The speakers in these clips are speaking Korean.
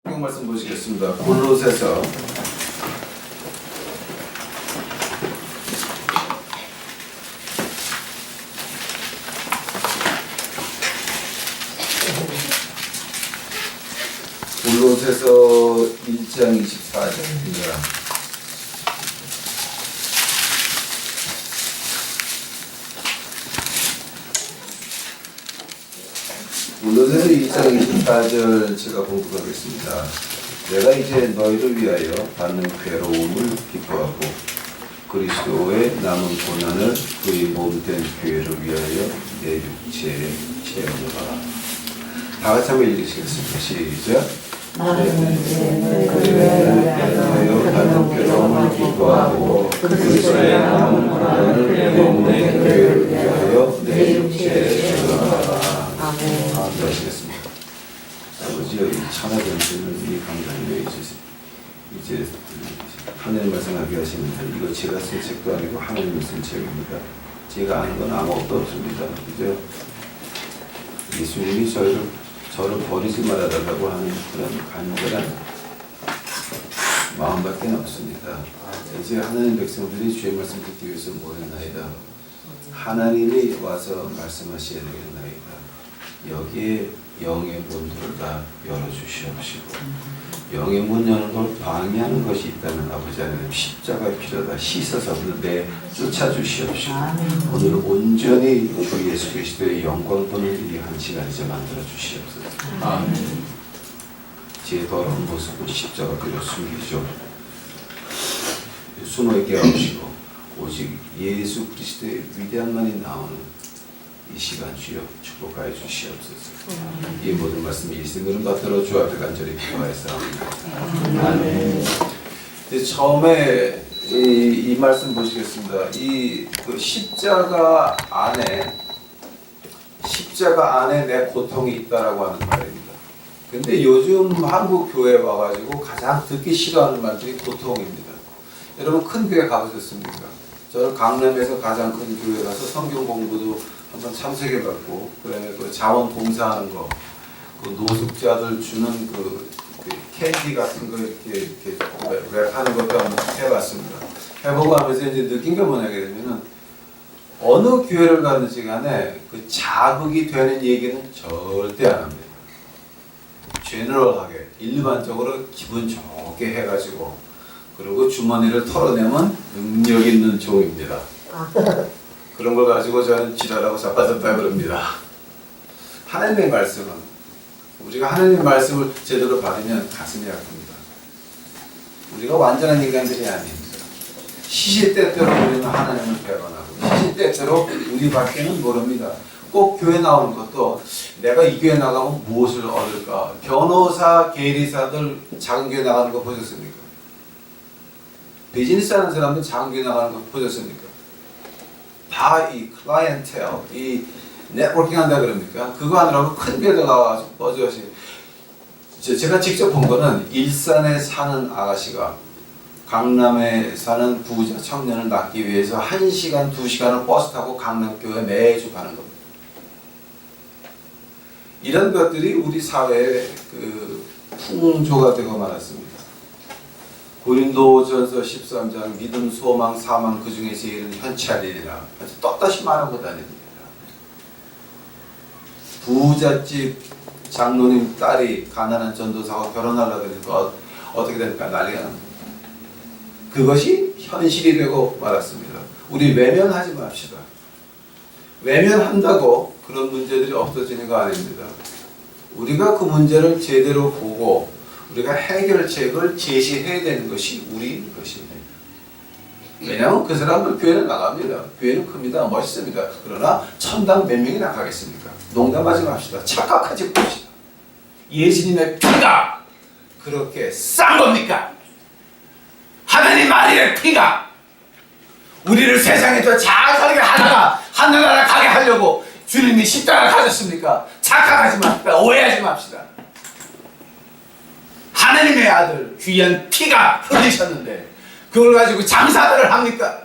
성경 말씀 보시겠습니다. 골로새서 1장 24절입니다. 골로새서 2장 24절 제가 봉독하겠습니다. 내가 이제 너희를 위하여 받는 괴로움을 기뻐하고 그리스도의 남은 고난을 그의 몸된 교회를 위하여 내 육체에 채우노라. 다 같이 한번 읽으시겠습니다. 시작. 나는 이제 너희를 위하여 받는 괴로움을 기뻐하고 그리스도의 남은 고난을 내 몸된 교회를 위하여 내 육체에 채우노라. 아멘. 하시겠습니다. 아버지여, 이 천하전체는 이 강단에 이제 하나님 말씀하게 하시는데 이거 제가 쓴 책도 아니고 하나님이 쓴 책입니다. 제가 아는 건 아무것도 없습니다. 그저 예수님이 저를 버리지 말아달라고 하는 그런 간절한 마음밖에 없습니다. 이제 하나님 백성들이 주의 말씀 듣기 위해서 모여나이다. 하나님이 와서 말씀하셔야 되겠나이다. 여기에 영의 문들을 다 열어주시옵시고 영의 문 여는 걸 방해하는 것이 있다면 아버지 하나님 십자가의 피로 다 씻어서 쫓아주시옵시고 오늘 온전히 주 예수 그리스도의 영광 보는 이 한 시간 이제 만들어 주시옵소서. 아멘. 제 더러운 모습을 십자가 뒤로 숨기죠. 숨어있게 하시고 오직 예수 그리스도의 위대함만이 나오는 이 시간 주여 축복하여 주시옵소서. 이 모든 말씀 예수님을 받들어 주 앞에 간절히 기도하였사옵니다. 아멘. 처음에 이 말씀 보시겠습니다. 그 십자가 안에 내 고통이 있다라고 하는 말입니다. 근데 요즘 한국 교회 와가지고 가장 듣기 싫어하는 말들이 고통입니다. 여러분 큰 교회 가보셨습니까? 저는 강남에서 가장 큰 교회 가서 성경 공부도 한번 참석해봤고, 그다음에 그 자원 봉사하는 거, 그 노숙자들 주는 그 캔디 같은 거 이렇게 랩하는 것도 한번 해봤습니다. 해보고 하면서 이제 느낀 게 뭐냐면은 어느 교회를 가든지 간에 그 자극이 되는 얘기는 절대 안 합니다. 제너럴하게 일반적으로 기분 좋게 해가지고 그리고 주머니를 털어내면 능력 있는 종입니다. 그런 걸 가지고 저는 지랄하고 자빠졌다 그럽니다. 하나님의 말씀은 우리가 하나님의 말씀을 제대로 받으면 가슴이 아픕니다. 우리가 완전한 인간들이 아닙니다. 시시때때로 우리는 하나님을 배반하고 시시때때로 우리 밖에는 모릅니다. 꼭 교회 나오는 것도 내가 이 교회 나가면 무엇을 얻을까? 변호사, 계리사들 작은 교회 나가는 거 보셨습니까? 비즈니스 하는 사람들 작은 교회 나가는 거 보셨습니까? 다 이 클라이언텔, 이 네트워킹 한다 그럽니까? 그거 하느라고 큰 교회들 나와가지고 뻐져가시. 제가 직접 본 거는 일산에 사는 아가씨가 강남에 사는 부자 청년을 낳기 위해서 1시간, 2시간을 버스 타고 강남교회 매주 가는 겁니다. 이런 것들이 우리 사회의 그 풍조가 되고 말았습니다. 고린도전서 13장 믿음, 소망, 사망 그 중에 제일은 현찰이니라. 떳떳이 말하고 다닙니다. 부잣집 장로님 딸이 가난한 전도사와 결혼하려고 하니까 어떻게 될까 난리가 납니다. 그것이 현실이 되고 말았습니다. 우리 외면하지 맙시다. 외면한다고 그런 문제들이 없어지는 거 아닙니다. 우리가 그 문제를 제대로 보고 우리가 해결책을 제시해야 되는 것이 우리 것입니다. 왜냐하면 그 사람은 교회는 나갑니다. 교회는 큽니다. 멋있습니다. 그러나 천당 몇 명이 나가겠습니까? 농담하지 맙시다. 착각하지 맙시다. 예수님의 피가 그렇게 싼 겁니까? 하나님 아들의 피가 우리를 세상에 더 잘 살게 하다가 하늘나라 가게 하려고 주님이 십자가를 가졌습니까? 착각하지 맙시다. 오해하지 맙시다. 하나님의 아들 귀한 피가 흘리셨는데 그걸 가지고 장사들을 합니까?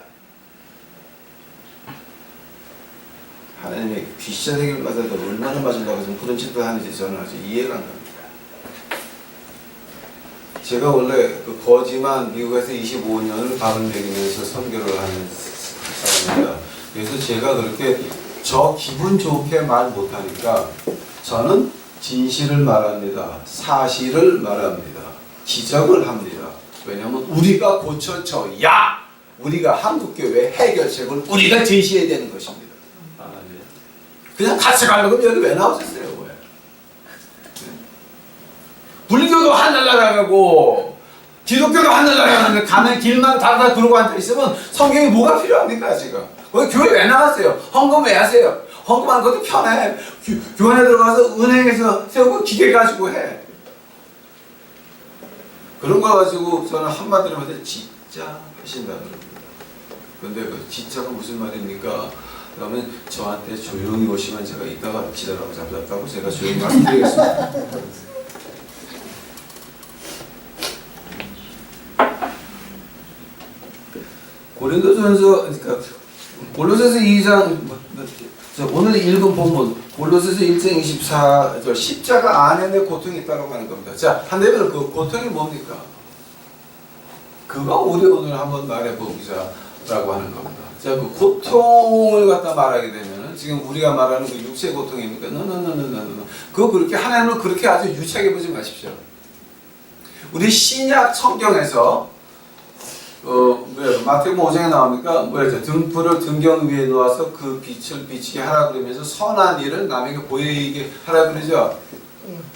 하나님의 귀신에게 맞아도 얼마나 맞으려고 해서 그런 짓도 하는지 저는 아주 이해가 안 갑니다. 제가 원래 그 거지만 미국에서 25년을 밥을 먹이면서 선교를 하는 사람입니다. 그래서 제가 그렇게 저 기분 좋게 말 못하니까 저는 진실을 말합니다. 사실을 말합니다. 지적을 합니다. 왜냐하면 우리가 고쳐져야 우리가 한국교회 해결책을 우리가 제시해야 되는 것입니다. 그냥 같이 가려고 여기 왜 나오셨어요? 왜? 불교도 하늘나라가고 기독교도 하늘나라가는데 가는 길만 다다 그러고 앉아있으면 성경이 뭐가 필요합니까 지금? 거기 교회 왜 나왔어요? 헌금 왜 하세요? 헌금하는 것도 편해. 교회에 들어가서 은행에서 세우고 기계 가지고 해. 그런 거 가지고 저는 한마디로 하면 진짜 하신다 그럽니다. 근데 그 진짜가 무슨 말입니까? 그러면 저한테 조용히 오시면 제가 이따가 지랄하고 잡혔다고 제가 조용히 말씀드리겠습니다. 고린도전서 그러니까 골로새서 2장 오늘 읽은 본문 골로새서 1장 24절 십자가 안에 내 고통이 있다고 하는 겁니다. 자, 한대면 그 고통이 뭡니까? 그거 우리 오늘 한번 말해보자라고 하는 겁니다. 자, 그 고통을 갖다 말하게 되면은 지금 우리가 말하는 그 육체 고통입니까? 그거 그렇게 하나님을 그렇게 아주 유치하게 보지 마십시오. 우리 신약 성경에서 마태복음 5장에 나옵니까? 뭐였죠? 등불을 등경 위에 놓아서 그 빛을 비치게 하라 그러면서 선한 일을 남에게 보이게 하라 그러죠.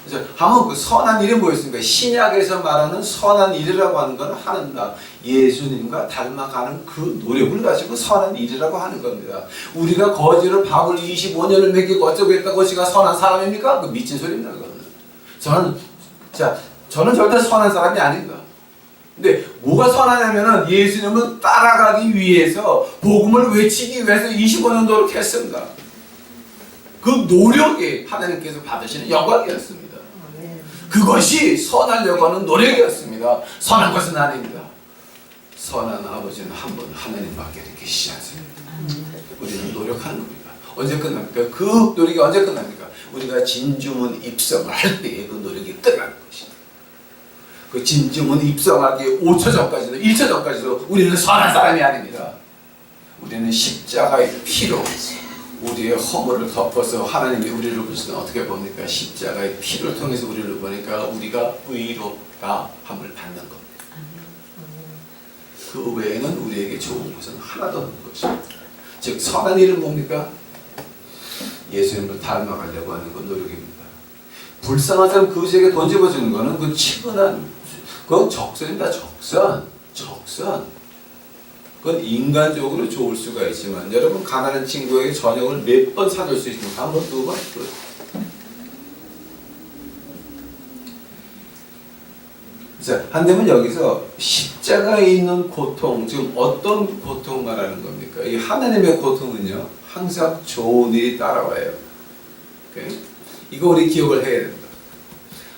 그래서 한번 그 선한 일이 뭐였습니까? 신약에서 말하는 선한 일이라고 하는 건 하는다. 예수님과 닮아가는 그 노력을 가지고 선한 일이라고 하는 겁니다. 우리가 거지를 밥을 25년을 먹이고 어쩌고 했다고 지가 선한 사람입니까? 그 미친 소리입니다. 그거는. 저는 절대 선한 사람이 아닙니다. 근데 뭐가 선하냐면은 예수님을 따라가기 위해서 복음을 외치기 위해서 25년 노력했습니다. 그 노력이 하나님께서 받으시는 영광이었습니다. 그것이 선하려고 하는 노력이었습니다. 선한 것은 아닙니다. 선한 아버지는 한 분 하나님밖에 계시지 않습니다. 우리는 노력하는 겁니다. 언제 끝납니까? 그 노력이 언제 끝납니까? 우리가 진주문 입성을 할 때에 그 노력이 끝나는 것입니다. 그 진주문 입성하기 5초 전까지도 1초 전까지도 우리는 선한 사람이 아닙니다. 우리는 십자가의 피로 우리의 허물을 덮어서 하나님이 우리를 보시면 어떻게 봅니까? 십자가의 피를 통해서 우리를 보니까 우리가 의롭다 함을 받는 겁니다. 그 외에는 우리에게 좋은 것은 하나도 없는 것입니다. 즉 선한 일은 뭡니까? 예수님을 닮아가려고 하는 건 노력입니다. 불쌍한 사람 그지에게 돈 집어주는 것은 그 치근한 그건 적선입니다. 적선. 그건 인간적으로 좋을 수가 있지만 여러분 가난한 친구에게 저녁을 몇 번 사줄 수 있습니까? 한 번, 두 번? 자, 한대면 여기서 십자가에 있는 고통, 지금 어떤 고통 말하는 겁니까? 이 하나님의 고통은요, 항상 좋은 일이 따라와요. 오케이? 이거 우리 기억을 해야 된다.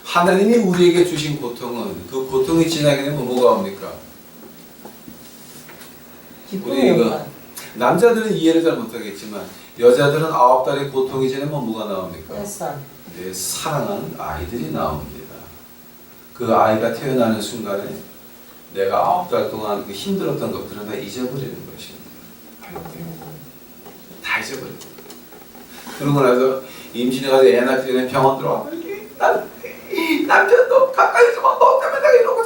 하나님이 우리에게 주신 고통은 그 고통이 지나게 되면 뭐가 옵니까? 우리 이거 남자들은 이해를 잘 못하겠지만 여자들은 9달의 고통이 지나면 뭐가 나옵니까? 네, 사랑하는 아이들이 나옵니다. 그 아이가 태어나는 순간에 내가 9달 동안 그 힘들었던 것들은 다 잊어버리는 것입니다. 다 잊어버리는 겁니다. 그러고 나서 임신해 가지고 애 낳기 전에 병원 들어와 남편도 가까이 있으면 너 때문에 내가 이러고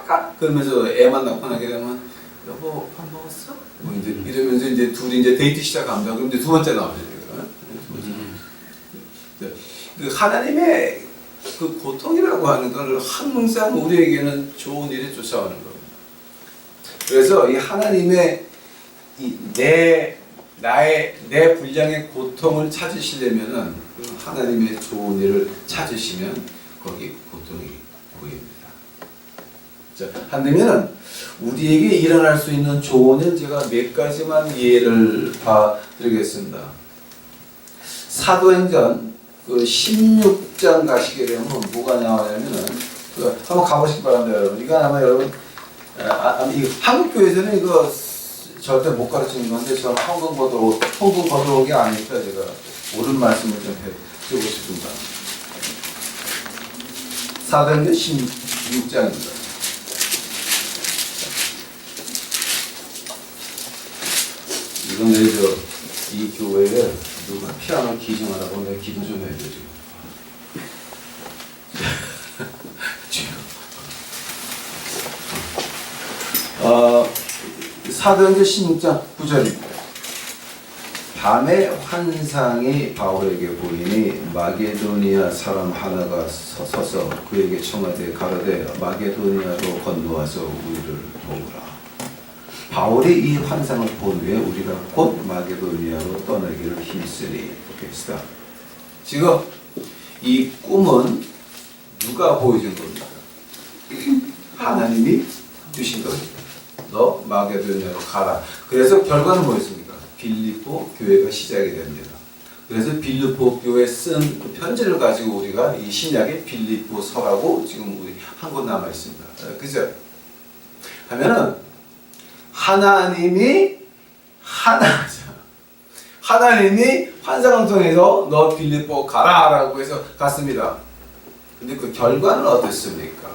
가 그러면서 애만 낳고 나게 되면 여보 밥 먹었어? 뭐 이제 이러면서 이제 둘이 이제 데이트 시작합니다. 그럼 이제 두 번째 나오죠. 그 하나님의 그 고통이라고 하는 걸 항상 우리에게는 좋은 일이 쫓아오는 겁니다. 그래서 이 하나님의 내 분량의 고통을 찾으시려면은 그 하나님의 좋은 일을 찾으시면 거기 고통이 보입니다. 자, 한다면은 우리에게 일어날 수 있는 좋은 일 제가 몇 가지만 예를 봐드리겠습니다. 사도행전 그 16장 가시게 되면 뭐가 나오냐면은 한번 가보시기 바랍니다, 여러분. 이거 아마 여러분 한국 교회에서는 이거 절대 못 가르치는 건데 저는 헌금 거두어오기 아니니까 제가 옳은 말씀을 좀 해드리고 싶습니다. 사도행전 16장 16장입니다. 이건 내저 이 교회에 누가 피아노 기증하라고 내가 기도 좀 해야 되죠. 사도행전 16장 9절입니다. 밤에 환상이 바울에게 보이니 마게도니아 사람 하나가 서서 그에게 청하되 가로되 마게도니아로 건너와서 우리를 도우라. 바울이 이 환상을 본 후에 우리가 곧 마게도니아로 떠나기를 힘쓰리. 봅시다. 지금 이 꿈은 누가 보여준 겁니까? 하나님이 주신 겁니다. 너 마게도니아로 가라. 그래서 결과는 뭐였습니까? 빌립보 교회가 시작이 됩니다. 그래서 빌립보 교회 쓴 그 편지를 가지고 우리가 이 신약의 빌립보서라고 지금 우리 한 권 남아 있습니다. 그죠? 하면은 하나님이 환상을 통해서 너 빌립보 가라라고 해서 갔습니다. 근데 그 결과는 어땠습니까?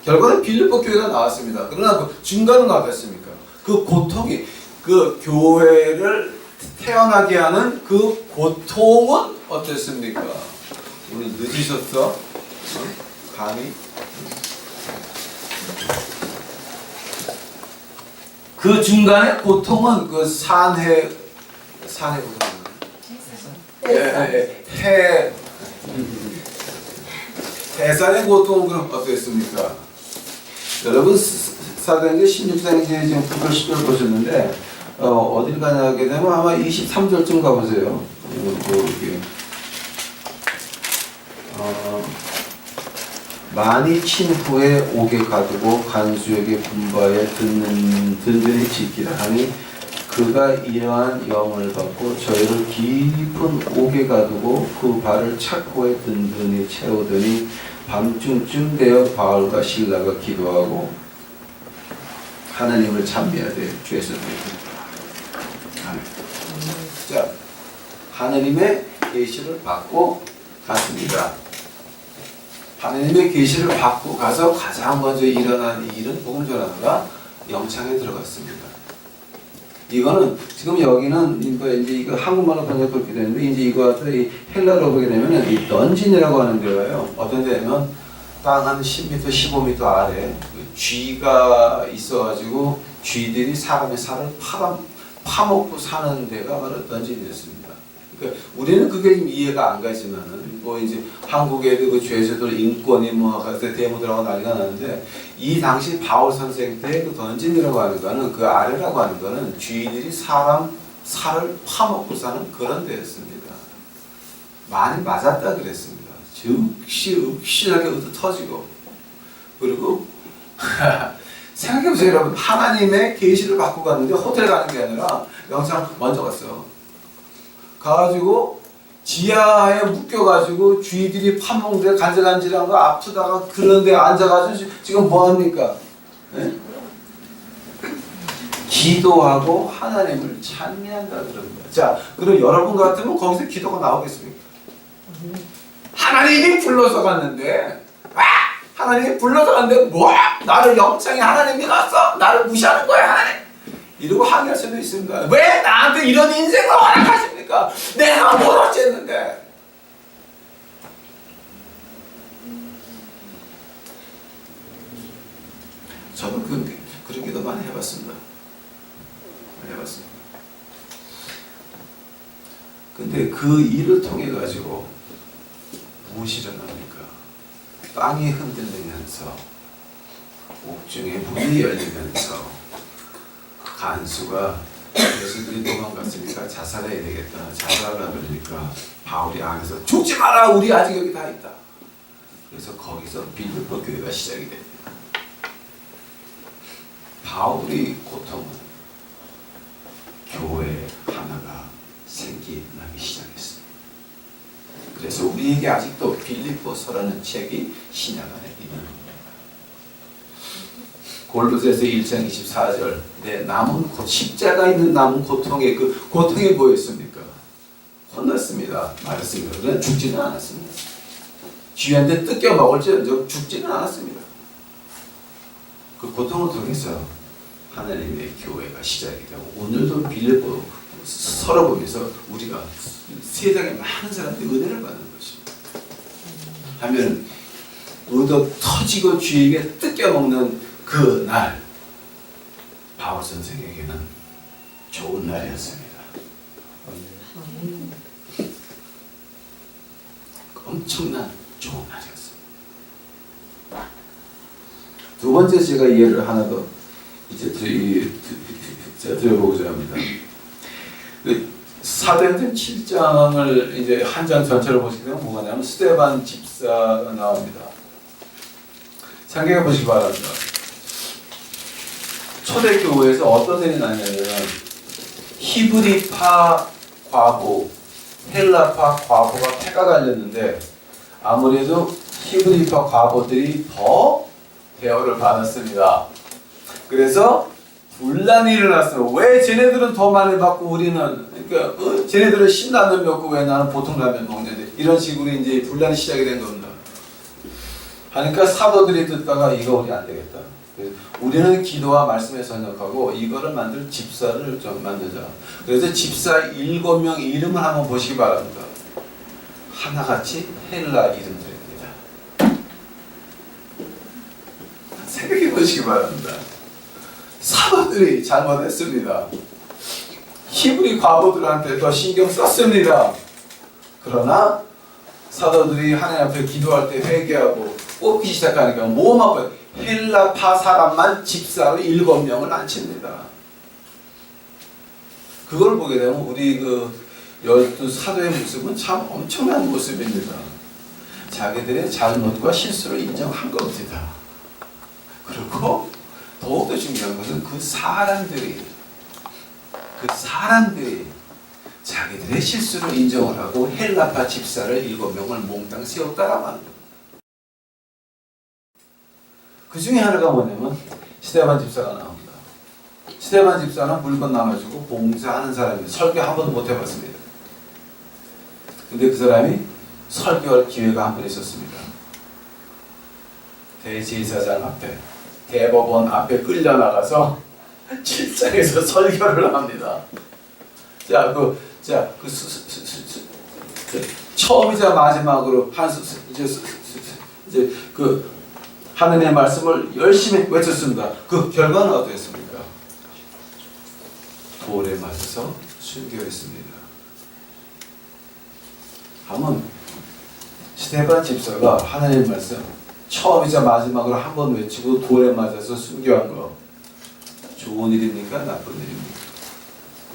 결과는 빌립보 교회가 나왔습니다. 그러나 그 중간은 어땠습니까? 그 고통이 그 교회를 태어나게 하는 그 고통은 어땠습니까? 오늘 늦으셨어? 감히? 그 중간에 고통은 그 산해 태산의 고통은 그럼 어땠습니까? 여러분 사도행전 16장 이제 지금 9절 10절 보셨는데 어딜 가냐 하게 되면 아마 23절쯤 가보세요. 많이 친 후에 옥에 가두고 간수에게 군바에 든든히 지키라 하니 그가 이러한 영을 받고 저희를 깊은 옥에 가두고 그 발을 착고에 든든히 채우더니 밤중쯤 되어 바울과 실라가 기도하고 하나님을 찬미하되 죄송합니다. 자, 하나님의 계시를 받고 갔습니다. 하나님의 계시를 받고 가서 가장 먼저 일어난 일은 복음 전하다가 영창에 들어갔습니다. 이거는 지금 여기는 이거 한국말로 번역 그렇게 되는데 이제 이거 이 헬라로 보게 되면은 이 던진이라고 하는 데가요. 어떤 데면 땅 한 10m, 15m 아래 쥐가 있어가지고 쥐들이 사람의 살을 파먹고 사는 데가 바로 던진이었습니다. 그러니까 우리는 그게 좀 이해가 안 가지만은 뭐 이제 한국에도 그 죄수들 인권이 뭐 데모들하고 난리가 나는데 이 당시 바울 선생 때 그 던진이라고 하는 거는 그 아래라고 하는 거는 쥐들이 사람 살을 파먹고 사는 그런 데였습니다. 많이 맞았다 그랬습니다. 윽시하게 터지고 그리고 생각해보세요 여러분. 하나님의 계시를 받고 갔는데 호텔 가는 게 아니라 영상 먼저 갔어. 가가지고 지하에 묶여가지고 쥐들이 파먹는데 간질간질한 거 아프다가 그런 데 앉아가지고 지금 뭐합니까? 네? 기도하고 하나님을 찬미한다 그럽니다. 자, 그럼 여러분 같으면 거기서 기도가 나오겠습니까? 하나님이 불러서 갔는데 하나님이 불러서 갔는데 뭐? 나를 영창에 하나님이 갔어? 나를 무시하는 거야 하나님? 이러고 항의할 수도 있습니다. 왜 나한테 이런 인생을 허락하십니까? 내가 뭘 어쨌는데? 저는 그런 기도 많이 해봤습니다. 근데 그 일을 통해 가지고 무엇이 일어납니까? 땅이 흔들리면서 옥중에 문이 열리면서 간수가 예수들이 도망갔으니까 자살해야 되겠다. 자살하라 그러니까 바울이 안에서 죽지 마라. 우리 아직 여기 다 있다. 그래서 거기서 빌립보 교회가 시작이 됩니다. 바울이 고통은 교회 하나가 생기나기 시작했습니다. 그래서 우리에게 아직도 빌립보서라는 책이 신약 안에 있는 겁니다. 골로새서 1장 24절 내 남은 십자가 있는 남은 고통의 그 고통이 뭐였습니까? 혼났습니다. 맞았습니다. 그러나 죽지는 않았습니다. 쥐한테 뜯겨 먹을지언정 죽지는 않았습니다. 그 고통을 통해서 하나님의 교회가 시작이 되고 오늘도 빌립보 서로 보면서 우리가 세상에 많은 사람들이 은혜를 받는 것입니다. 하면 얻어 터지고 주에게 뜯겨먹는 그 날 바울 선생에게는 좋은 날이었습니다. 엄청난 좋은 날이었습니다. 두 번째 제가 이해를 하나 더 이제 드려보고자 합니다. 사도행전 7장을 이제 한 장 전체를 보시게 되면 뭐가 나냐면 스데반 집사가 나옵니다. 상경해 보시기 바랍니다. 초대교회에서 어떤 일이 나냐면 히브리파 과부, 헬라파 과부가 패가 갈렸는데 아무래도 히브리파 과부들이 더 대우를 받았습니다. 그래서 분란이 일어났어요. 왜 쟤네들은 더 많이 받고 우리는 그러니까 쟤네들은 신라면 먹고 왜 나는 보통 라면 먹는데 이런 식으로 이제 분란이 시작이 된 겁니다. 하니까 사도들이 듣다가 이거 우리 안 되겠다. 우리는 기도와 말씀에 선역하고 이거를 만들 집사를 좀 만들자. 그래서 집사 7명 이름을 한번 보시기 바랍니다. 하나같이 헬라 이름들입니다. 생각해 보시기 바랍니다. 사도들이 잘못했습니다. 히브리 과부들한테 더 신경 썼습니다. 그러나 사도들이 하나님 앞에 기도할 때 회개하고 뽑기 시작하니까 뭐만 봐요. 헬라파 사람만 집사로 7명을 앉힙니다. 그걸 보게 되면 우리 그 12사도의 모습은 참 엄청난 모습입니다. 자기들의 잘못과 실수를 인정한 겁니다. 그리고 더욱더 중요한 것은 그 사람들이 자기들의 실수를 인정을 하고 헬라파 집사를 7명을 몽땅 세웠다라고 합니다. 그 중에 하나가 뭐냐면 스데반 집사가 나옵니다. 스데반 집사는 물건 나눠주고 봉사하는 사람이에요. 설교 한 번도 못 해봤습니다. 근데 그 사람이 설교할 기회가 한 번 있었습니다. 대제사장 앞에, 대법원 앞에 끌려나가서 7장에서 설교를 합니다. 처음이자 마지막으로 이제 그 하느님의 말씀을 열심히 외쳤습니다. 그 결과는 어땠습니까? 돌에 맞아서 순교했습니다. 한번 스데반 집사가 하나님의 말씀 처음이자 마지막으로 한 번 외치고 돌에 맞아서 순교한 거 좋은 일입니까? 나쁜 일입니까?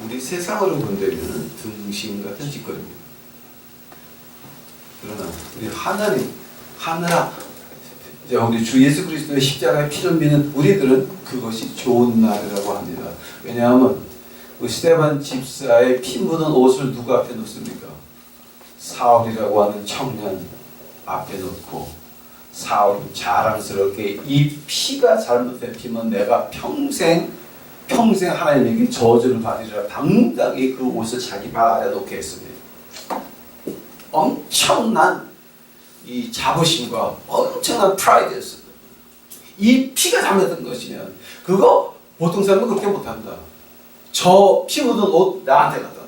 우리 세상으로 본다면 등신 같은 짓거리입니다. 그러나 우리 하늘아 우리 주 예수 그리스도의 십자가의 피를 믿는 우리들은 그것이 좋은 날이라고 합니다. 왜냐하면 그 스데반 집사의 피 묻은 옷을 누가 앞에 놓습니까? 사울이라고 하는 청년 앞에 놓고 사울은 자랑스럽게 이 피가 잘못된 피면 내가 평생 하나님에게 저주를 받으리라 당당히 그 옷을 자기 발 아래 놓게 했습니다. 엄청난 이 자부심과 엄청난 프라이드였습니다. 이 피가 잘못된 것이면 그거 보통 사람은 그렇게 못한다. 저 피 묻은 옷 나한테 갖다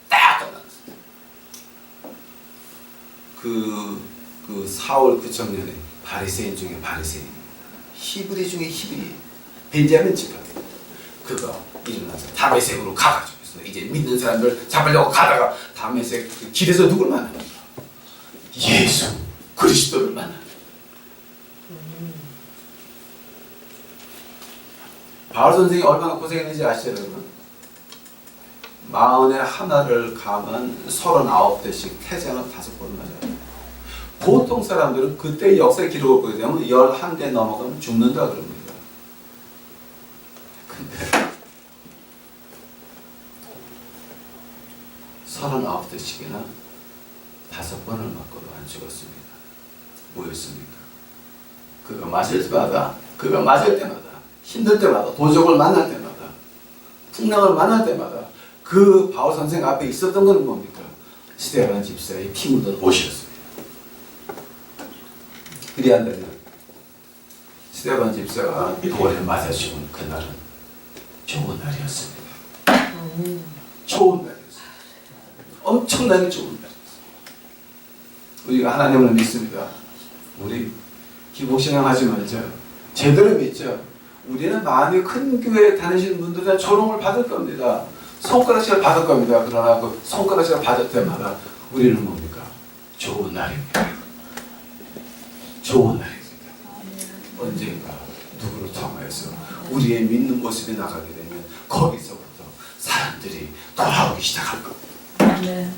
딱 갖다 놨어요. 그 사울 그 청년의 바리새인 중에 바리새인, 히브리 중에 히브리, 벤자민 집안 그가 일어나서 다메섹으로 가가지고 이제 믿는 사람들 잡으려고 가다가 다메섹 길에서 누굴 만납니까? 예수 그리스도를 만납니다. 바울 선생이 얼마나 고생했는지 아시죠 여러분? 41을 가면 39대씩 태장을 5번 맞아요. 보통 사람들은 그때 역사의 기록을 보게 되면 11대 넘어가면 죽는다 그럽니다. 근데 39대씩이나 5번을 맞고도 안 죽었습니다. 뭐였습니까? 그가 맞을 때마다 힘들 때마다 도적을 만날 때마다 풍랑을 만날 때마다 그 바울 선생 앞에 있었던 건 뭡니까? 스데반 집사의 피 묻은 옷이었습니다. 그리한다면 스테반 집사가 돌에 맞아 죽은 그날은 좋은 날이었습니다. 좋은 날이었어요. 엄청나게 좋은 날이었어요. 우리가 하나님을 믿습니다. 우리 기복신앙하지 말자. 제대로 믿자. 우리는 많이 큰 교회 다니시는 분들은 조롱을 받을 겁니다. 손가락질 받을 겁니다. 그러나 그 손가락질 받을 때마다 우리는 뭡니까? 좋은 날입니다. 좋은 날입니다. 언젠가 누구를 통해서 우리의 믿는 모습이 나가게 되면 거기서부터 사람들이 돌아오기 시작할 겁니다.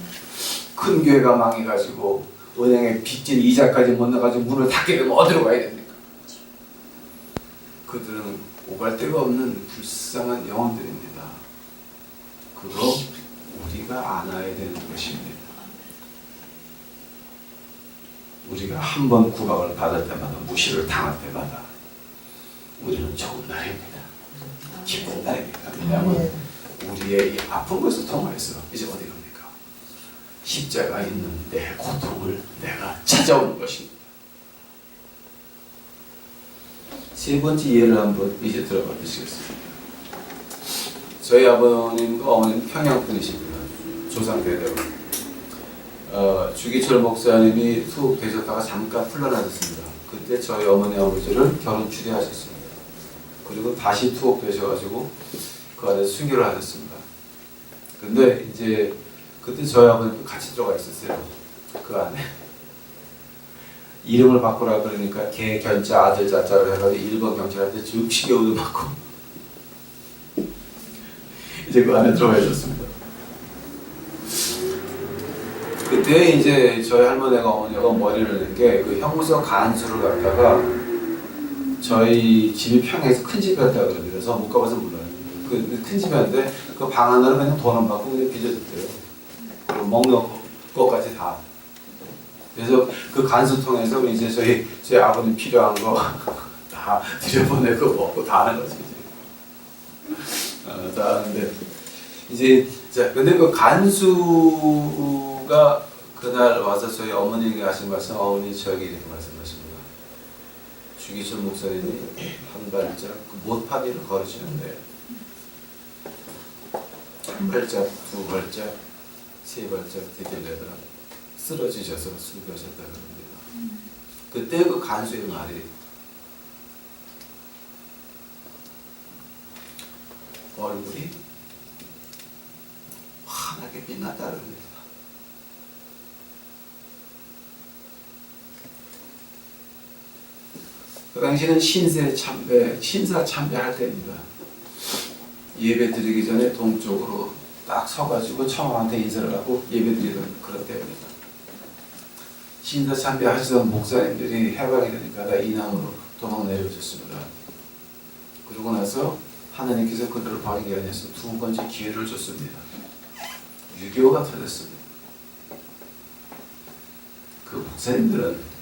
큰 교회가 망해가지고 은행에 빚진 이자까지 못 나가지고 문을 닫게 되면 어디로 가야 됩니까? 그들은 오갈 데가 없는 불쌍한 영혼들입니다. 그거 우리가 안아야 되는 것입니다. 우리가 한 번 구박을 받을 때마다 무시를 당할 때마다 우리는 좋은 날입니다. 기쁜 날입니다. 왜냐하면 우리의 이 아픈 것을 통해서 이제 어디 갑니까? 십자가 있는 내 고통을 내가 찾아오는 것입니다. 세 번째 예를 한번 이제 들어가 보시겠습니다. 저희 아버님과 어머님 평양 분이십니다. 조상대대로. 주기철 목사님이 투옥되셨다가 잠깐 풀려나셨습니다. 그때 저희 어머니 아버지를 결혼 추대하셨습니다. 그리고 다시 투옥되셔가지고 그 안에 순교를 하셨습니다. 근데 이제 그때 저희 아버님도 같이 들어가 있었어요. 그 안에 이름을 바꾸라 그러니까 개 견자 아들 자자를 해가지고 일본 경찰한테 즉시 겨우도 맞고 이제 그 안에 들어가 있었습니다. 그때 이제 저희 할머니가 어머니가 머리를 낸 게 그 형무소 간수를 갖다가 저희 집이 평양에서 큰 집이었다고 그러는데 그래서 못 가봐서 몰라요. 그 큰 집이었는데 그 방 하나를 그냥 돈 안 받고 그냥 빚어줬대요. 그리고 먹는 것까지 다. 그래서 그 간수통에서 이제 저희 아버님 필요한 거 다 들여보내고 먹고 다 하는 거지 이제. 다 하는데 이제 자 근데 그 간수가 그날 와서 저희 어머니에게 하신 말씀, 어머니 저에게 이렇게 말씀하십니다. 주기철 목사님이 한 발짝 그 못파기를 걸으시는데 한 발짝, 두 발짝, 세 발짝 디딜려다가 쓰러지셔서 순교하셨다 그럽니다. 그때 그 간수의 말이 얼굴이 환하게 빛났다 그럽니다. 그 당시는 신사 참배할 때입니다. 예배 드리기 전에 동쪽으로 딱 서가지고 청왕한테 인사를 하고 예배 드리던 그런 때입니다. 신사 참배하시던 목사님들이 해방이 되니까 다 이남으로 도망 내려오셨습니다. 그러고 나서 하나님께서 그들을 버리기 위해서 두 번째 기회를 줬습니다. 유교가 터졌습니다. 그 목사님들은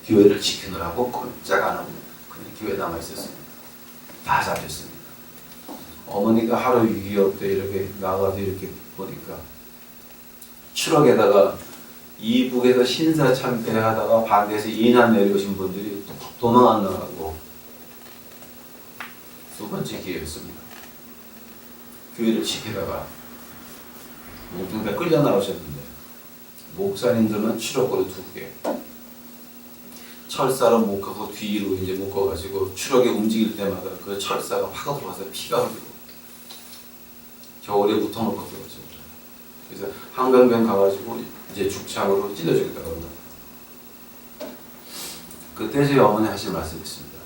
교회를 지키느라고 꼼짝 안 하고 그냥 교회에 남아 있었습니다. 다 잡혔습니다. 어머니가 하루 6.25 때 이렇게 나가서 이렇게 보니까 추락에다가 이북에서 신사 참배하다가 반대에서 이남 내려오신 분들이 도망 안 나가고 두 번째 기회였습니다. 교회를 지키다가 목동에 끌려 나오셨는데 목사님들은 추락으로 두 개, 철사로 묶어서 뒤로 이제 묶어가지고 추락에 움직일 때마다 그 철사가 파고 들어와서 피가 흘리고 겨울에 우통을 벗겨가지고 그래서 한강변 가가지고 이제 죽창으로 찔러주겠다고 합니다. 그때 저희 어머니 하신 말씀이 있습니다.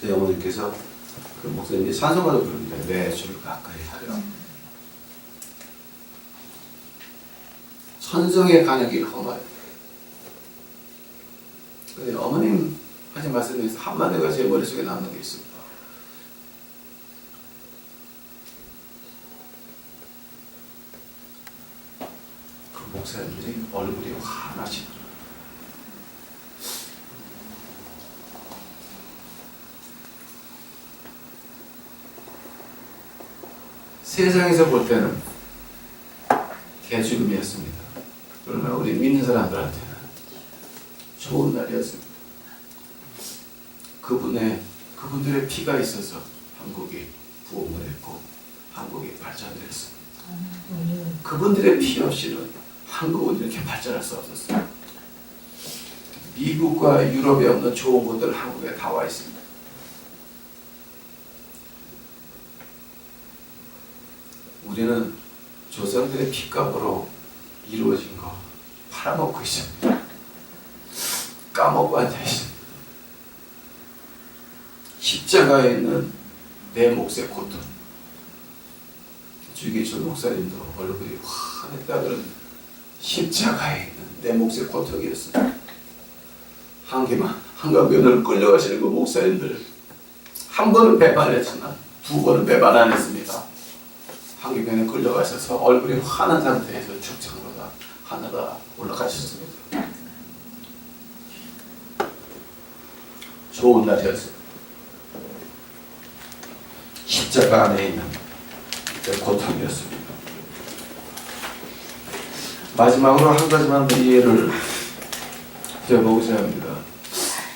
저희 어머니께서 그 목사님이 찬송가를 부르는데 내 주를 가까이 하려 천성의 간역이 험하여. 어머님 하신 말씀에서 한마디가 제 머릿속에 남는 게 있습니다. 그 목사님들이 얼굴이 환하시더라. 세상에서 볼 때는 개죽음이었습니다. 그러나 우리 믿는 사람들한테는 좋은 날이었습니다. 그분들의 피가 있어서 한국이 부흥을 했고 한국이 발전됐습니다. 그분들의 피 없이는 한국은 이렇게 발전할 수 없었어요. 미국과 유럽에 없는 좋은 분들 한국에 다 와 있습니다. 우리는 조상들의 피값으로 이루어진 거 팔아먹고 있습니다. 까먹고 앉아있습니다. 십자가에 있는 내 몫의 고통. 주기철 목사님도 얼굴이 환했다 그런 십자가에 있는 내 몫의 고통이었습니다. 한강변으로 끌려가시는 그 목사님들 한 번은 배반했지만 두 번은 배반 안 했습니다. 한강변에 끌려가셔서 얼굴이 환한 상태에서 축창로가 하늘아 올라가셨습니다. 좋은 날이었습니다. 십자가 안에 있는 고통이었습니다. 마지막으로 한 가지만 더 이해를 드려보고자 합니다.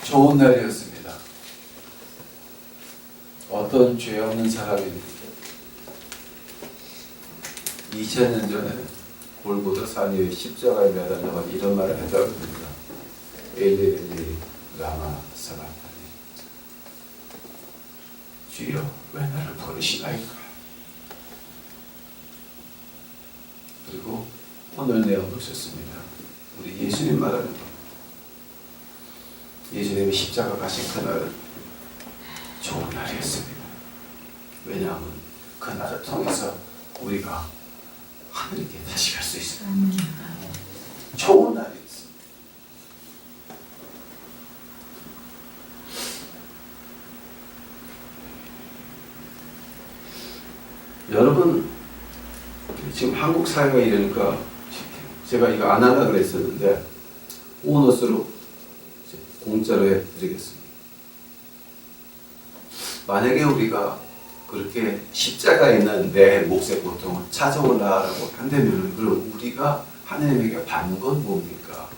좋은 날이었습니다. 어떤 죄 없는 사람이 2000년 전에 골고다 산 위에 십자가에 매달려가 이런 말을 했다고 합니다. 엘리 라마 사바타니 주여 왜 나를 버리시나이까. 그리고 오늘 내용 보셨습니다. 우리 예수님 말하는 거. 예수님이 십자가 가신 그날은 좋은 날이었습니다. 왜냐하면 그날을 통해서 우리가 하늘께 다시 갈 수 있습니다. 좋은 날이었습니다. 여러분 지금 한국 사회가 이러니까 제가 이거 안 하려고 그랬었는데 보너스로 공짜로 해드리겠습니다. 만약에 우리가 그렇게 십자가에 있는 내 몫의 고통을 찾아오라고 한다면 그럼 우리가 하나님에게 받는 건 뭡니까?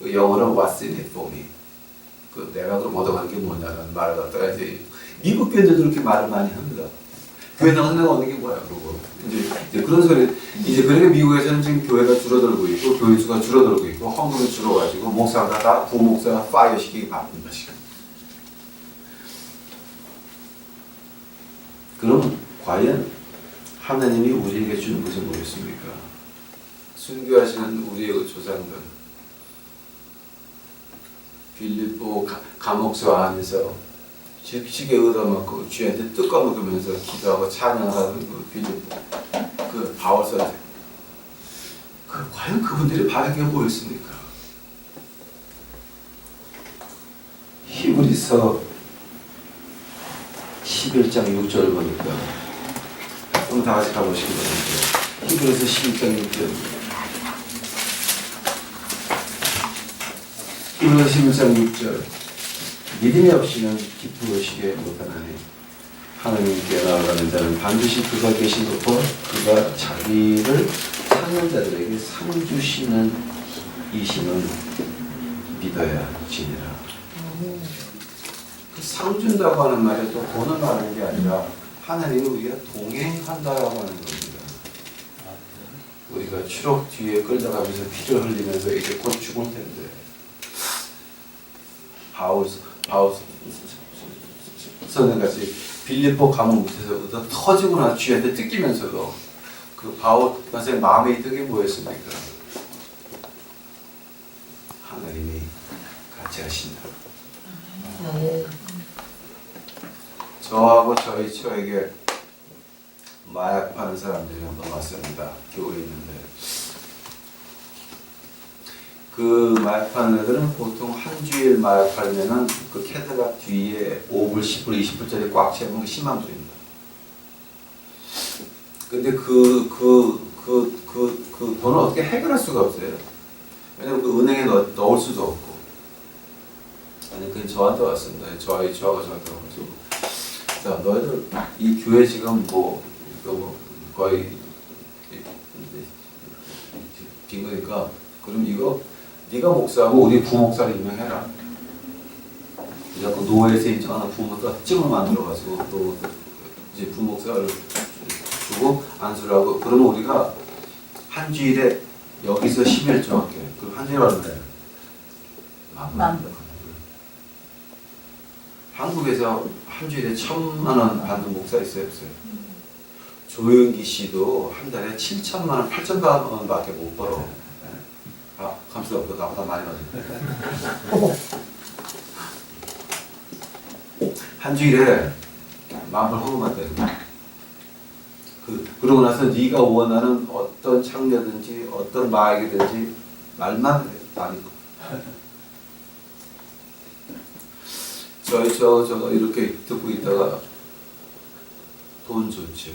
그 영어로 What's in it for me? 그 내가 그럼 얻어가는 게 뭐냐는 말을 갖다가 이제 미국 교회들도 그렇게 말을 많이 합니다. 교회 나가서 내가 얻는 게 뭐야 그러고 이제 그런 소리 이제 그러니까 미국에서는 지금 교회가 줄어들고 있고 교회 수가 줄어들고 있고 헌금이 줄어가지고 목사가 다 부목사가 파이어 시키기 바쁜 것이죠. 그럼 과연 하나님이 우리에게 주는 것은 뭐였습니까? 순교하시는 우리의 조상들 빌립보 감옥소 안에서 시계 얻어먹고 쥐한테 뜯어먹으면서 기도하고 찬양하는 그 빌립보 그 바울 선생 과연 그분들이 바른 게 뭐였습니까? 히브리서 11장 6절 보니까 한번 다 같이 가보시기 바랍니다. 히브리서 11장 6절 히브리서 11장 6절 믿음이 없이는 기쁘시게 못하나니 하나님께 나아가는 자는 반드시 그가 계신 것과 그가 자기를 찾는 자들에게 상 주시는 이심은 믿어야 지니라. 그 상 준다고 하는 말이 또 돈을 말하는 게 아니라 하나님이 우리가 동행한다라고 하는 겁니다. 우리가 추록 뒤에 끌려가면서 피를 흘리면서 이제 곧 죽을 텐데 바울 선생같이 빌립보 감옥 밑에서 얻어 터지거나 쥐한테 뜯기면서도 그 바울 선생 마음에 있던 게 뭐였습니까? 하나님이 같이 하신다. 저하고 저희 처에게 마약 파는 사람들이 한번 왔습니다. 교회에 있는데 그 마약 파는 애들은 보통 한 주일 마약 팔면은 그 캐들락 뒤에 5불, 10불, 20불짜리 꽉 채우는 게 10만 불입니다. 근데 그 돈을 어떻게 해결할 수가 없어요. 왜냐면 그 은행에 넣을 수도 없고. 아니, 그게 저한테 왔습니다. 저하고 저한테 와가지고. 자, 너희들 이 교회 지금 거의 긴 거니까 그럼 이거 네가 목사하고 우리 부목사를 임명해라. 그래서 노예에서 인정하는 부목사 찜을 만들어가지고 또 이제 부목사를 주고 안수를 하고 그러면 우리가 한 주일에 여기서 11조 할게. 그럼 한 주일에 얼마예요? 10,000원. 한국에서 한 주일에 1,000만 원 받는 목사 있어요, 없어요? 조영기 씨도 한 달에 7,000만 원, 8,000만 원밖에 못 벌어. 아, 감사합니다. 나보다 많이 받네. 한 주일에 마음을 허무만 되는 거야. 그러고 나서 네가 원하는 어떤 창녀든지 어떤 마약이든지 말만 해. 아니고. 저 이렇게 듣고 있다가 돈 좋지요.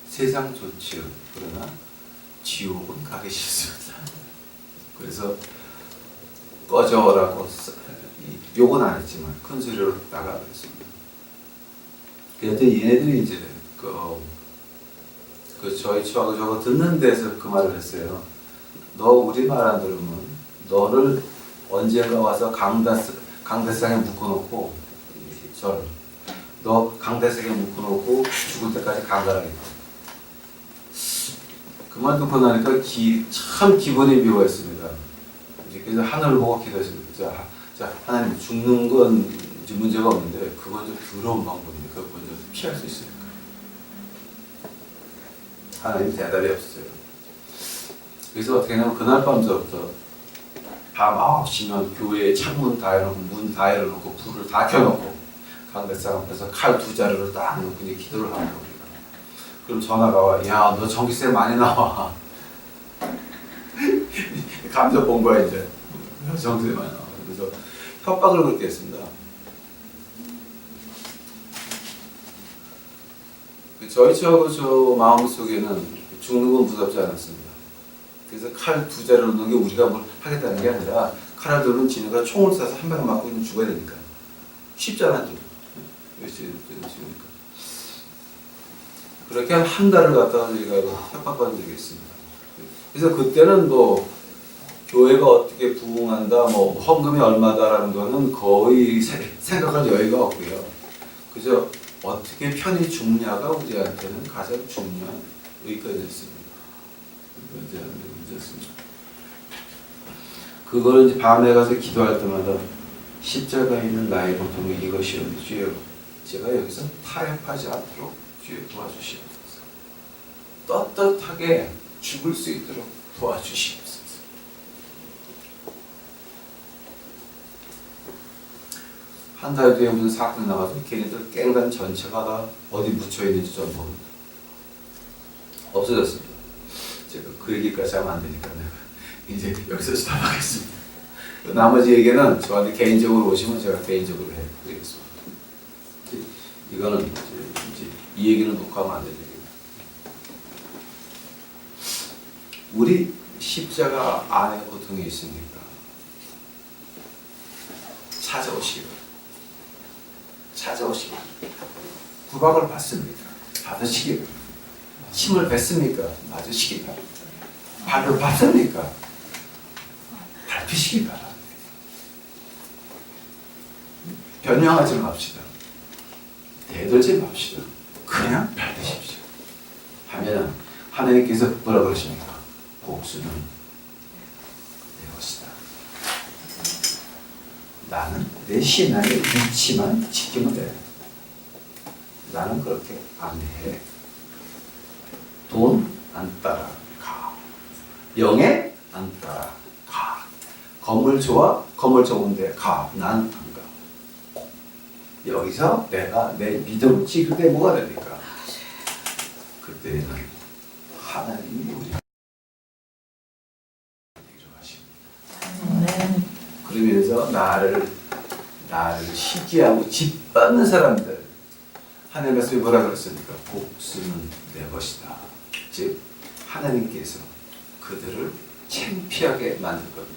세상 좋지요. 그러나 지옥은 가기 싫습니다. 그래서 꺼져라고 욕은 안 했지만 큰 소리로 나가겠습니다. 그래서 얘네들이 이제 저거 듣는 데서 그 말을 했어요. 너 우리 말 안 들으면 너를 언젠가 와서 강대상에 묶어놓고 너 강대상에 묶어놓고 죽을 때까지 강간하겠다. 그 말 듣고 나니까 참 기분이 묘했습니다. 그래서 하늘을 보고 기도했습니다. 자, 하나님 죽는 건 이제 문제가 없는데 그건 좀 더러운 방법이니까 그건 좀 피할 수 있으니까. 하나님 대답이 없어요. 그래서 어떻게 하냐면 그날 밤부터 밤 9시면 교회에 창문 다 열어놓고 문 다 열어놓고 불을 다 켜놓고 강대상 앞에서 칼 2자루를 딱 놓고 이제 기도를 하는 겁니다. 그럼 전화가 와. 야, 너 전기세 많이 나와. 감정 본 거야 이제. 전기세 많이 나와. 그래서 협박을 그렇게 했습니다. 저 마음속에는 죽는 건 무섭지 않았습니다. 그래서 칼 2자루를 놓는 게 우리가 뭘 하겠다는 게 아니라 칼을 들은 지네가 총을 쏴서 한 방에 맞고 있는 죽어야 되니까. 쉽지 않았죠. 열심히 죽으니까. 그렇게 한 달을 갖다가 저희가 협박받은 적이 있습니다. 그래서 그때는 뭐 교회가 어떻게 부흥한다, 뭐 헌금이 얼마다라는 거는 거의 생각할 여유가 없고요. 그저 어떻게 편히 죽냐가 우리한테는 가장 중요한 의견이었습니다. 문제였습니다. 그걸 이제 밤에 가서 기도할 때마다 십자가에 있는 나의 고통이 이것이오니 주여, 제가 여기서 타협하지 않도록 주여 도와주시옵소서. 떳떳하게 죽을 수 있도록 도와주시옵소서. 한 달 뒤에 무슨 사건이 나가서 걔네들 깽단 전체가 다 어디 묻혀있는지 전 모릅니다. 없어졌습니다. 제가 그 얘기까지 하면 안 되니까 내가 이제 여기서 스탑하겠습니다. 나머지 얘기는 저한테 개인적으로 오시면 제가 개인적으로 해드리겠습니다. 이거는 이제 이 얘기는 녹화하면 안 되는 얘기입니다. 우리 십자가 안에 고통이 있습니까? 찾아오시기 바랍니다. 찾아오시기 바랍니다. 구박을 받습니까? 받으시기 바랍니다. 침을 뱉습니까? 맞으시기 바랍니다. 발을 받습니까? 밟히시기 바랍니다. 변명하지 맙시다. 대들지 맙시다. 그냥 밟으십시오. 하면 하나님께서 뭐라 그러십니까? 복수는 내 것이다. 나는 내 신앙의 위치만 지키면 돼. 나는 그렇게 안 해. 돈 안 따라가. 영에 안 따라가. 건물 좋아? 건물 좋은데 가. 난 안 가. 여기서 내가 내 믿음을 찍을 때 뭐가 됩니까? 그때는 하나님이 우리를 일어나십니다. 그러면서 나를 시기하고 짓밟는 사람들, 하나님 말씀이 뭐라 그랬습니까? 복수는 내 것이다. 즉 하나님께서 그들을 창피하게 만들 겁니다.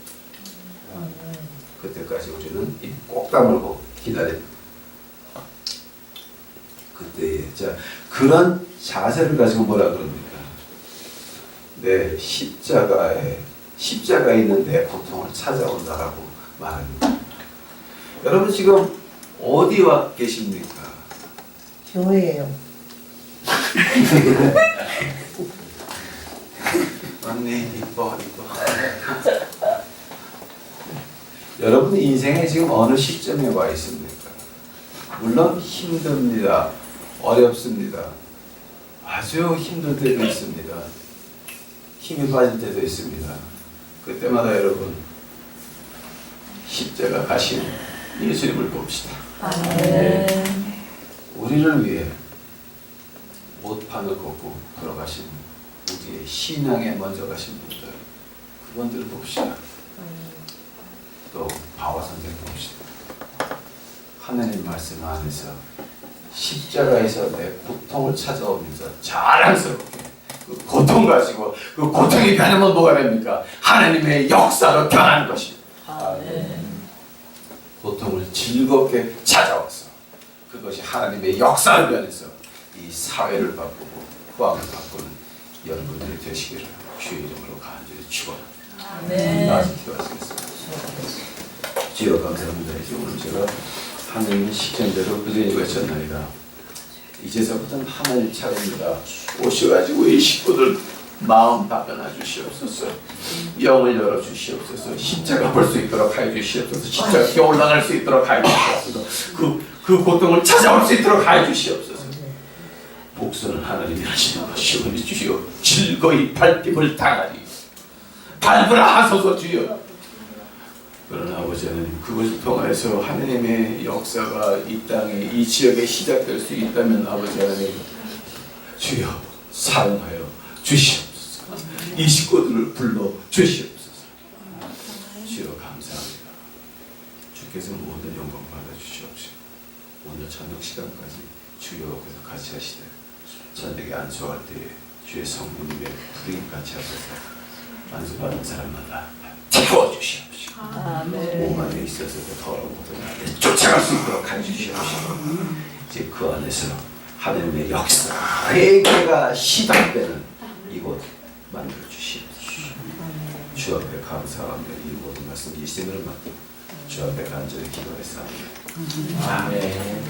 그때까지 우리는 입 꼭 다물고 기다립니다. 그때 자 그런 자세를 가지고 뭐라 그럽니까? 내 십자가의 십자가에 있는 내 고통을 찾아온다라고 말합니다. 여러분 지금 어디 와 계십니까? 교회예요. 맞네. 이뻐. 여러분 인생에 지금 어느 시점에 와 있습니까? 물론 힘듭니다. 어렵습니다. 아주 힘들 때도 있습니다. 힘이 빠질 때도 있습니다. 그때마다 여러분 십자가 가신 예수님을 봅시다. 우리를 위해 못판을 걷고 걸어가신 우리의 신앙에 먼저 가신 분들, 그분들을 봅시다. 또 바와 선생 봅시다. 하나님 말씀 안에서 십자가에서 내 고통을 찾아오면서 자랑스럽게 그 고통 가지고 그 고통이 변하면 뭐가 됩니까? 하나님의 역사로 변하는 것입니다. 고통을 즐겁게 찾아와서 그것이 하나님의 역사를 변해서 이 사회를 바꾸고 후황을 바꾸는 여러분들이 되시기를 주의 이름으로 간절히 축원합니다. 나와서 기도하시겠습니다. 주여 감사합니다. 이제 오늘 제가 하나님의 시킨 대로 그전에 외쳤나이다. 이제서부터는 하나님 차례입니다. 오셔가지고 이 식구들 마음 답변해 주시옵소서. 영을 열어 주시옵소서. 십자가 볼 수 있도록 하여 주시옵소서. 십자가 올라갈 수 있도록 하여 주시옵소서. 그 고통을 찾아올 수 있도록 하여 주시옵소서. 복수는 하나님이 하시는 것이오니 주여 즐거이 밟힘을 당하리. 밟으라 하소서 주여. 그러나 아버지 하나님, 그것을 통해서 하나님의 역사가 이 땅에 이 지역에 시작될 수 있다면 아버지 하나님, 주여 사용하여 주시옵소서. 이 식구들을 불러 주시옵소서. 주여 감사합니다. 주께서 모든 영광 받아 주시옵시고 오늘 저녁 시간까지 주여 옆에서 같이 하시되 저녁에 안수할 때에 주의 성령님의 불이 같이 하셔서 안수받은 사람마다 채워주시옵시고 몸 안에 있어서도 더러운 것을 나를 쫓아갈 수 있도록 해주시옵시고 이제 그 안에서 하나님의 역사 회개가 시작되는 이곳 만들어주시옵소서. 주 앞에 감사하며 이 모든 말씀 예수님을 맡기고 주 앞에 간절히 기도했사옵니다. 아멘.